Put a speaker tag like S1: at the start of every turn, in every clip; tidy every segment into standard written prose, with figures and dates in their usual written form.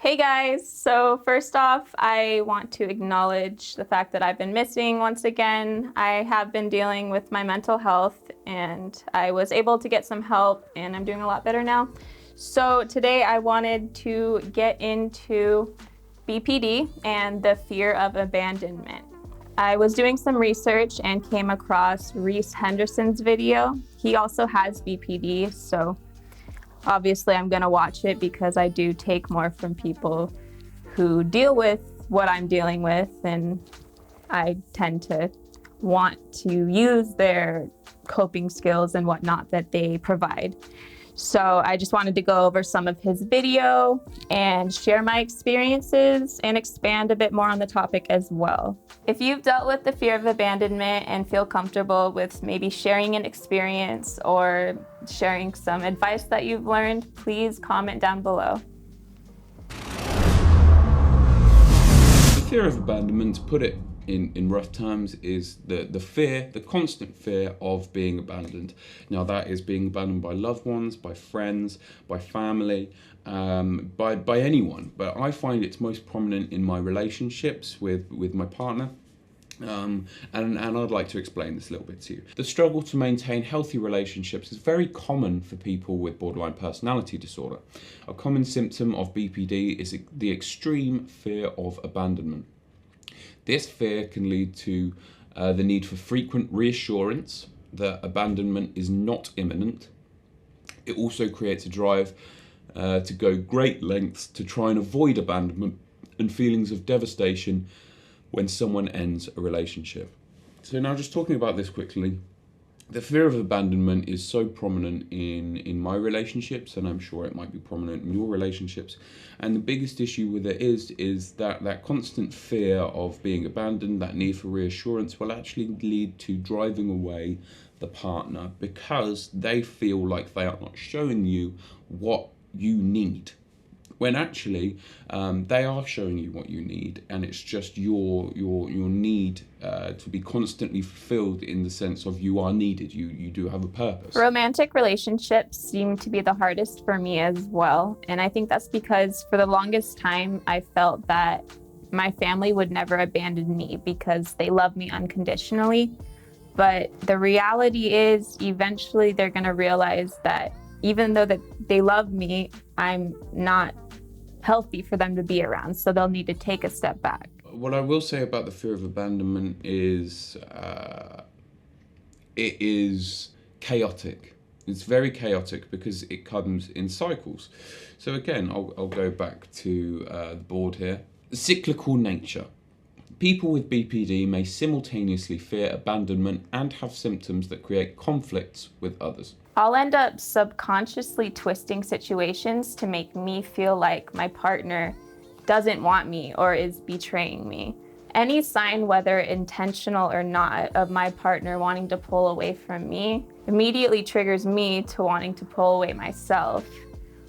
S1: Hey guys, so first off, I want to acknowledge the fact that I've been missing once again. I have been dealing with my mental health and I was able to get some help and I'm doing a lot better now. So today I wanted to get into BPD and the fear of abandonment. I was doing some research and came across Reece Henderson's video. He also has BPD, so obviously I'm gonna watch it because I do take more from people who deal with what I'm dealing with, and I tend to want to use their coping skills and whatnot that they provide. So I just wanted to go over some of his video and share my experiences and expand a bit more on the topic as well. If you've dealt with the fear of abandonment and feel comfortable with maybe sharing an experience or sharing some advice that you've learned, please comment down below.
S2: The fear of abandonment, to put it in rough terms, is the constant fear of being abandoned. Now that is being abandoned by loved ones, by friends, by family, by anyone. But I find it's most prominent in my relationships with my partner. And I'd like to explain this a little bit to you. The struggle to maintain healthy relationships is very common for people with borderline personality disorder. A common symptom of BPD is the extreme fear of abandonment. This fear can lead to the need for frequent reassurance that abandonment is not imminent. It also creates a drive to go great lengths to try and avoid abandonment and feelings of devastation when someone ends a relationship. So now, just talking about this quickly, the fear of abandonment is so prominent in my relationships, and I'm sure it might be prominent in your relationships. And the biggest issue with it is that constant fear of being abandoned, that need for reassurance, will actually lead to driving away the partner because they feel like they are not showing you what you need. When actually they are showing you what you need, and it's just your need to be constantly fulfilled in the sense of you are needed, you do have a purpose.
S1: Romantic relationships seem to be the hardest for me as well, and I think that's because for the longest time I felt that my family would never abandon me because they love me unconditionally. But the reality is eventually they're going to realize that even though that they love me, I'm not healthy for them to be around, so they'll need to take a step back.
S2: What I will say about the fear of abandonment is it is chaotic. It's very chaotic because it comes in cycles. So again, I'll go back to the board here. The cyclical nature. People with BPD may simultaneously fear abandonment and have symptoms that create conflicts with others.
S1: I'll end up subconsciously twisting situations to make me feel like my partner doesn't want me or is betraying me. Any sign, whether intentional or not, of my partner wanting to pull away from me immediately triggers me to wanting to pull away myself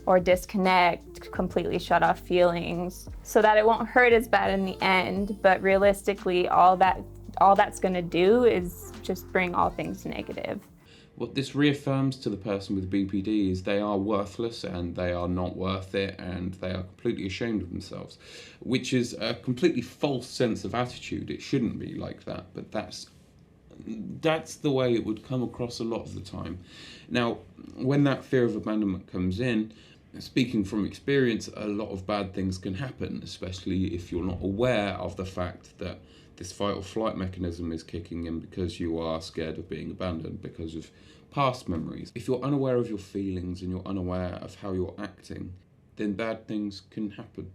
S1: or disconnect, completely shut off feelings so that it won't hurt as bad in the end. But realistically, all that's gonna do is just bring all things negative.
S2: What this reaffirms to the person with BPD is they are worthless and they are not worth it and they are completely ashamed of themselves, which is a completely false sense of attitude. It shouldn't be like that, but that's the way it would come across a lot of the time. Now, when that fear of abandonment comes in, speaking from experience, a lot of bad things can happen, especially if you're not aware of the fact that this fight or flight mechanism is kicking in because you are scared of being abandoned because of past memories. If you're unaware of your feelings and you're unaware of how you're acting, then bad things can happen.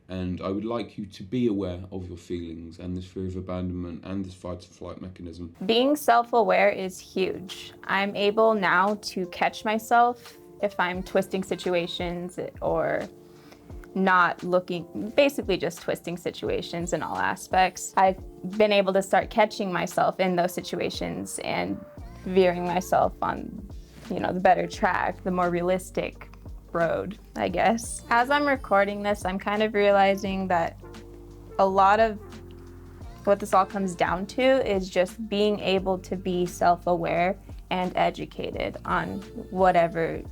S2: And I would like you to be aware of your feelings and this fear of abandonment and this fight or flight mechanism.
S1: Being self-aware is huge. I'm able now to catch myself if I'm twisting situations or not looking, basically just twisting situations in all aspects. I've been able to start catching myself in those situations and veering myself on, the better track, the more realistic road, I guess. As I'm recording this, I'm kind of realizing that a lot of what this all comes down to is just being able to be self-aware and educated on whatever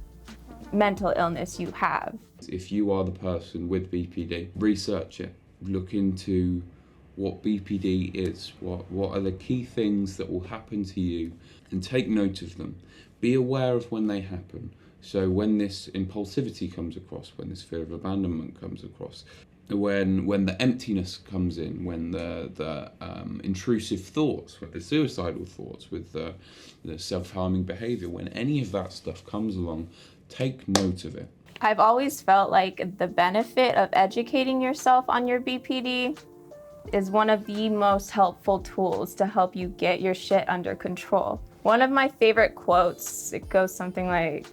S1: mental illness you have.
S2: If you are the person with BPD, research it. Look into what BPD is, what are the key things that will happen to you, and take note of them. Be aware of when they happen. So when this impulsivity comes across, when this fear of abandonment comes across, when the emptiness comes in, when the intrusive thoughts, with the suicidal thoughts, with the self-harming behavior, when any of that stuff comes along, take note of it.
S1: I've always felt like the benefit of educating yourself on your BPD is one of the most helpful tools to help you get your shit under control. One of my favorite quotes, it goes something like,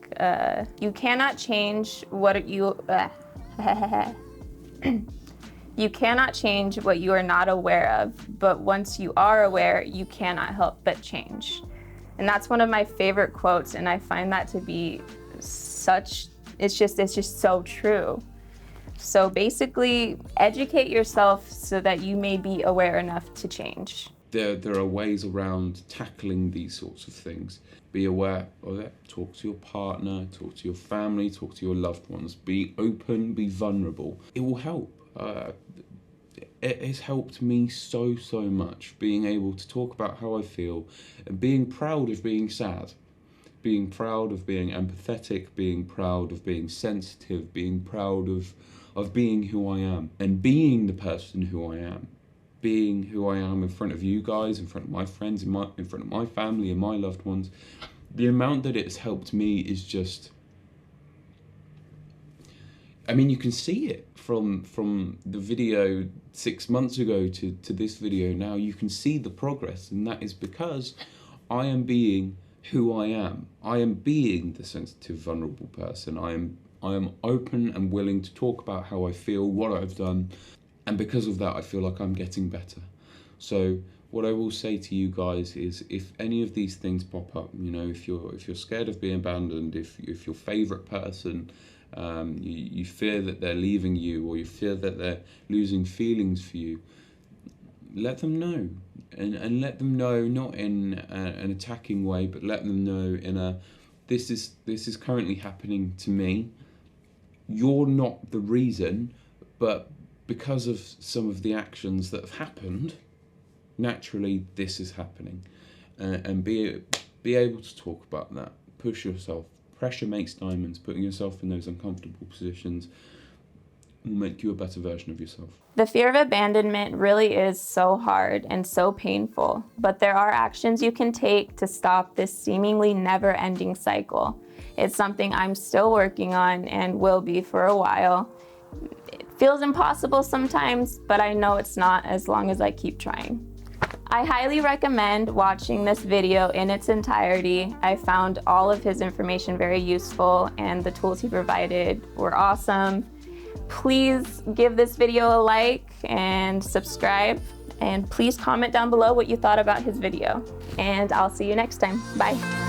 S1: you cannot change what you cannot change what you are not aware of, but once you are aware, you cannot help but change. And that's one of my favorite quotes, and I find that to be it's just so true. So basically, educate yourself so that you may be aware enough to change.
S2: There are ways around tackling these sorts of things. Be aware of it. Talk to your partner, talk to your family, talk to your loved ones. Be open, be vulnerable. It will help. It has helped me so much, being able to talk about how I feel and being proud of being sad. Being proud of being empathetic, being proud of being sensitive, being proud of being who I am, and being the person who I am. Being who I am in front of you guys, in front of my friends, in front of my family and my loved ones. The amount that it's helped me is just... I mean, you can see it from the video 6 months ago to this video now. You can see the progress, and that is because I am being who I am. I am being the sensitive, vulnerable person. I am open and willing to talk about how I feel, what I've done, and because of that, I feel like I'm getting better. So what I will say to you guys is, if any of these things pop up, you know, if you're scared of being abandoned, if your favourite person, you fear that they're leaving you, or you fear that they're losing feelings for you, let them know. And let them know not in an attacking way, but let them know in a, this is currently happening to me. You're not the reason, but because of some of the actions that have happened, naturally this is happening. And be able to talk about that. Push yourself. Pressure makes diamonds. Putting yourself in those uncomfortable positions will make you a better version of yourself.
S1: The fear of abandonment really is so hard and so painful, but there are actions you can take to stop this seemingly never-ending cycle. It's something I'm still working on and will be for a while. It feels impossible sometimes, but I know it's not as long as I keep trying. I highly recommend watching this video in its entirety. I found all of his information very useful, and the tools he provided were awesome. Please give this video a like and subscribe, and please comment down below what you thought about his video. And I'll see you next time. Bye.